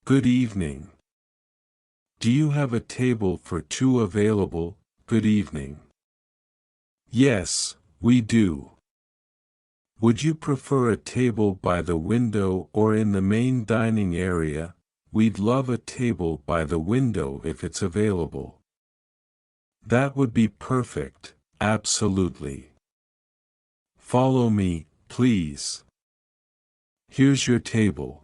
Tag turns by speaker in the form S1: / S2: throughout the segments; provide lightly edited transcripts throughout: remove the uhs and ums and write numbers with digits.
S1: Good evening. Do you have a table for two available? Good evening. Yes, we do. Would you prefer a table by the window or in the main dining area? We'd love a table by the window if it's available. That would be perfect, absolutely. Follow me, please. Here's your table.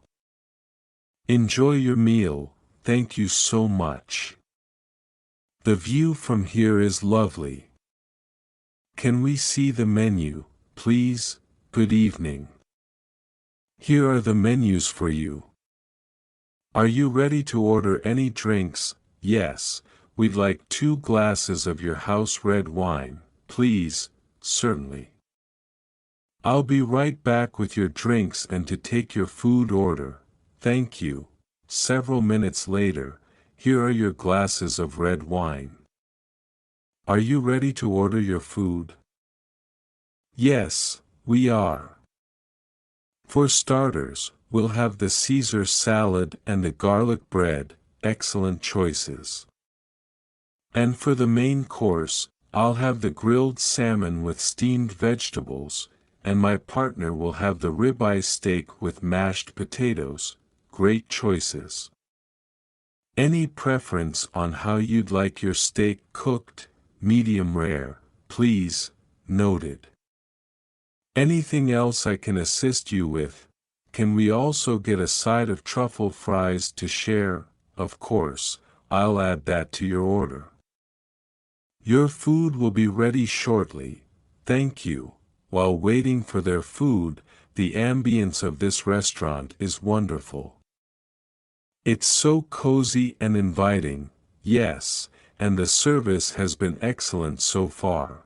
S1: Enjoy your meal, thank you so much. The view from here is lovely. Can we see the menu, please? Good evening. Here are the menus for you. Are you ready to order any drinks? Yes, we'd like 2 glasses of your house red wine, please. Certainly. I'll be right back with your drinks and to take your food order. Thank you. Several minutes later, here are your glasses of red wine. Are you ready to order your food? Yes, we are. For starters, we'll have the Caesar salad and the garlic bread, excellent choices. And for the main course, I'll have the grilled salmon with steamed vegetables, and my partner will have the ribeye steak with mashed potatoes, great choices. Any preference on how you'd like your steak cooked? Medium rare, please. Noted. Anything else I can assist you with? Can we also get a side of truffle fries to share? Of course, I'll add that to your order. Your food will be ready shortly, thank you. While waiting for their food, the ambience of this restaurant is wonderful. It's so cozy and inviting, yes, and the service has been excellent so far.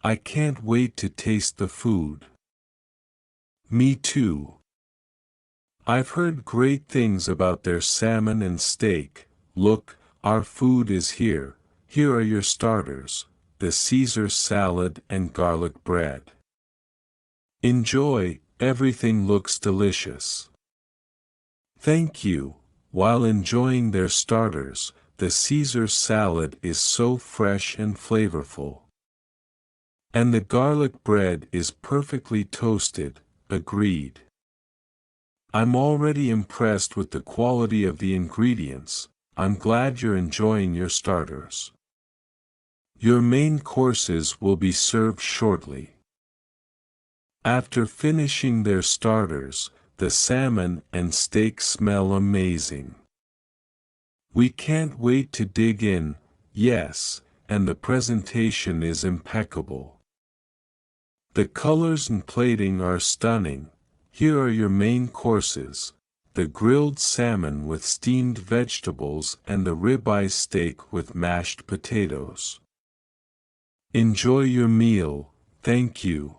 S1: I can't wait to taste the food. Me too. I've heard great things about their salmon and steak. Look, our food is here. Here are your starters, the Caesar salad and garlic bread. Enjoy, everything looks delicious. Thank you. While enjoying their starters, the Caesar salad is so fresh and flavorful. And the garlic bread is perfectly toasted, agreed. I'm already impressed with the quality of the ingredients. I'm glad you're enjoying your starters. Your main courses will be served shortly. After finishing their starters, the salmon and steak smell amazing. We can't wait to dig in, yes, and the presentation is impeccable. The colors and plating are stunning. Here are your main courses, the grilled salmon with steamed vegetables and the ribeye steak with mashed potatoes. Enjoy your meal, thank you.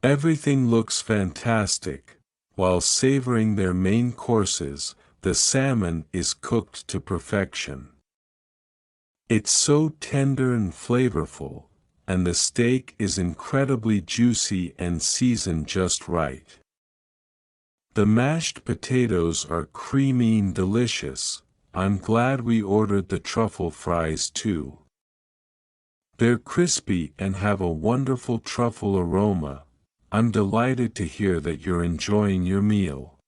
S1: Everything looks fantastic. While savoring their main courses, the salmon is cooked to perfection. It's so tender and flavorful, and the steak is incredibly juicy and seasoned just right. The mashed potatoes are creamy and delicious. I'm glad we ordered the truffle fries too. They're crispy and have a wonderful truffle aroma. I'm delighted to hear that you're enjoying your meal.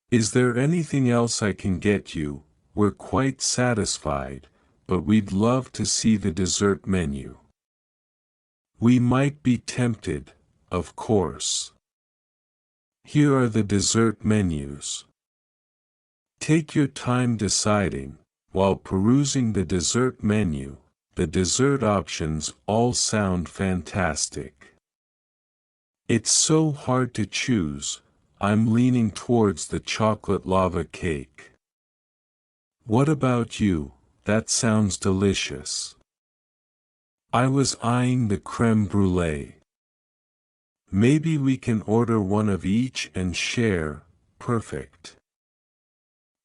S1: Is there anything else I can get you? We're quite satisfied, but we'd love to see the dessert menu. We might be tempted, of course. Here are the dessert menus. Take your time deciding. While perusing the dessert menu, the dessert options all sound fantastic. It's so hard to choose. I'm leaning towards the chocolate lava cake. What about you? That sounds delicious. I was eyeing the crème brûlée. Maybe we can order one of each and share. Perfect.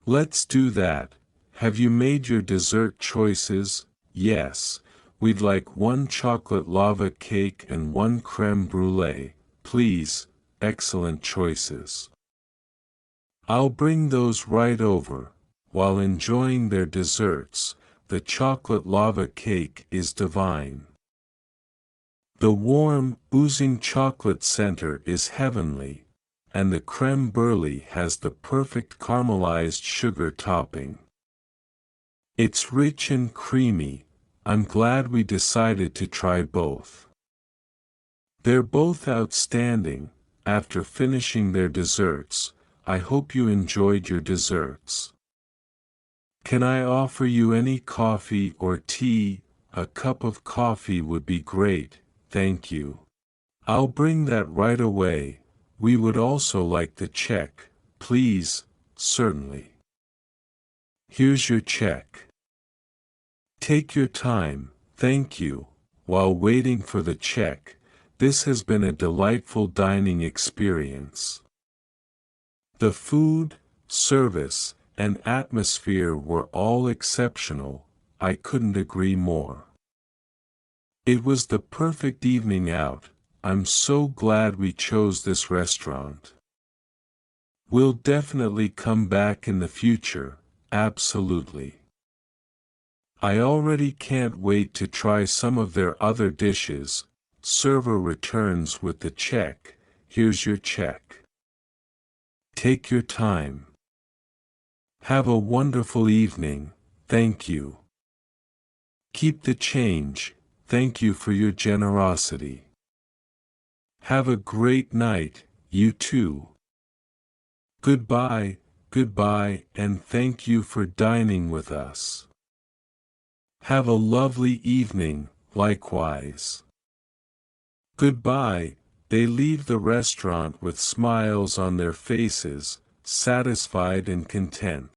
S1: Let's do that. Have you made your dessert choices? Yes, we'd like 1 chocolate lava cake and 1 crème brûlée, please. Excellent choices. I'll bring those right over. While enjoying their desserts, the chocolate lava cake is divine. The warm, oozing chocolate center is heavenly, and the crème brûlée has the perfect caramelized sugar topping. It's rich and creamy. I'm glad we decided to try both. They're both outstanding. After finishing their desserts, I hope you enjoyed your desserts. Can I offer you any coffee or tea? A cup of coffee would be great, thank you. I'll bring that right away. We would also like the check, please. Certainly. Here's your check. Take your time, thank you. While waiting for the check, this has been a delightful dining experience. The food, service, and atmosphere were all exceptional. I couldn't agree more. It was the perfect evening out. I'm so glad we chose this restaurant. We'll definitely come back in the future, absolutely. I already can't wait to try some of their other dishes. Server returns with the check. Here's your check. Take your time. Have a wonderful evening, thank you. Keep the change, thank you for your generosity. Have a great night, you too. Goodbye, goodbye, and thank you for dining with us. Have a lovely evening, likewise. Goodbye. They leave the restaurant with smiles on their faces, satisfied and content.